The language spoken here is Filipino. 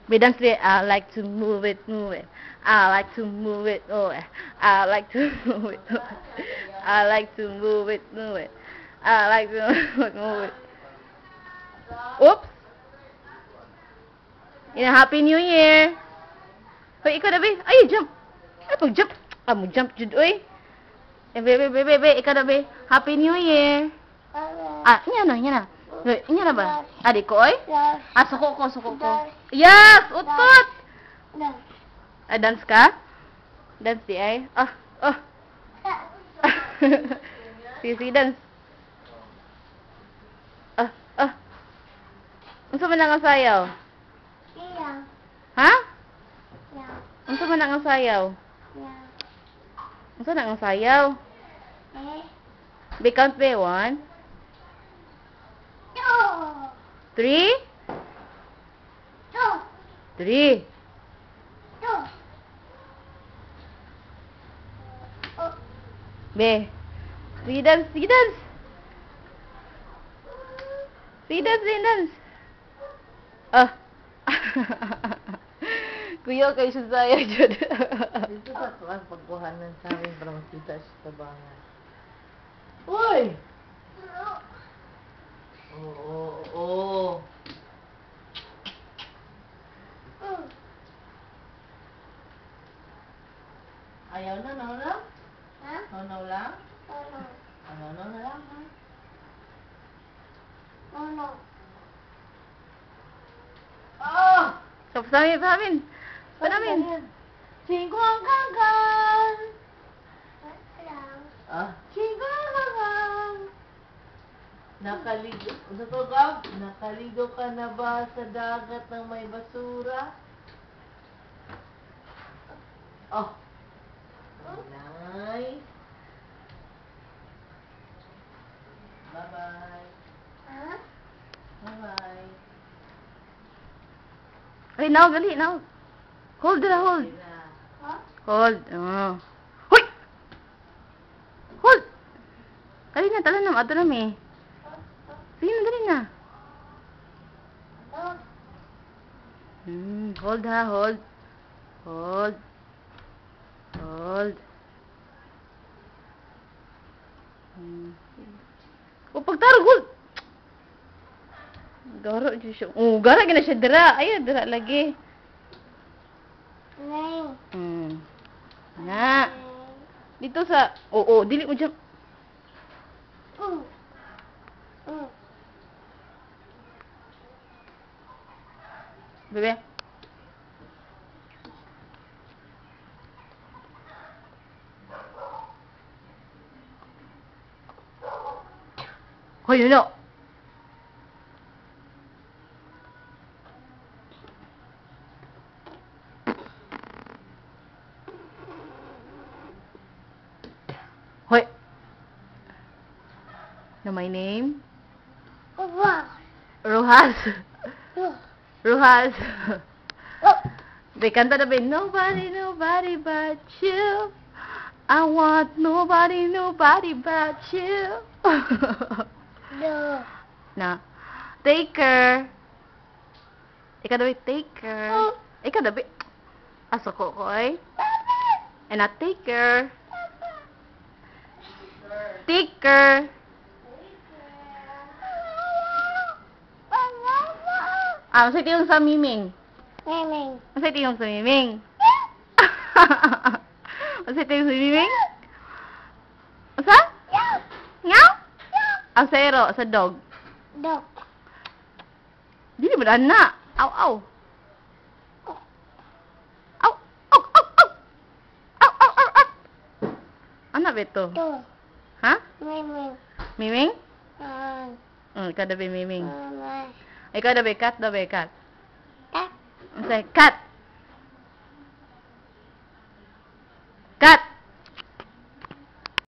We dance it. I like to move it, move it. I like to move it, move it. I like to move it, move it. I like to move it, move it. I like to move it, move it. Oops! Happy New Year! Hoy, ikaw na, be. Ay, jump! Ay, pag-jump. Mo-jump jud, oy. Be, ikaw na, be. Happy New Year! Inya na. Hoy, inya na ba? Adik ko, oy? Suko ko. Yes! Utot! Dance ka? Dance di ay? Sige, dance. Unsa man ang sayaw? Ha? Unsa man ang sayaw? Unsa na ang sayaw? Be count be 1 3 3 Be. Sige dance. Sige dance. Kuya kayo sa saya jud. Dito sa tuwan pagkuhanan sa amin para makita sa tabangan. Uy! Oo. Ayaw na, no lang? Ha? No lang? No. No na lang, ha? No. Sa amin. Singkuang kagan! Alam. Singkuang kagan! Nakaligo ka na ba sa dagat ng may basura? Nice! Bye-bye! Ha? Bye-bye! Ay, now. Hold. Ha? Hold. Hoy! Hold! Dali na. Ato na, me. Sige na, dali na. Hold, ha. Hold. Pagtarog, hold. Garo dyan siya. Gara gina siya dira. Ay, dira lagi. Neng. Na. Dito sa... dili mo dyan. Bebe. Hoy, no. Hoy. Know my name? Rojas. They kanta na ba? Nobody but you. I want nobody but you. No. Na. Take her. Ikaw na ba? Take her. Ikaw na ba? Asoko ko eh. And I take her. Take her. Masay tiyong sa Miming. Masay tiyong sa Miming. Masay tiyong sa Miming. Asa? Ngaw? Ang sayro, sa dog. Dog. Dili ba na? Aw. Ano ba ito? To. Ha? Miming. Miming? Ikaw na ba Miming? Ikaw na ba cat? Cat. Cat.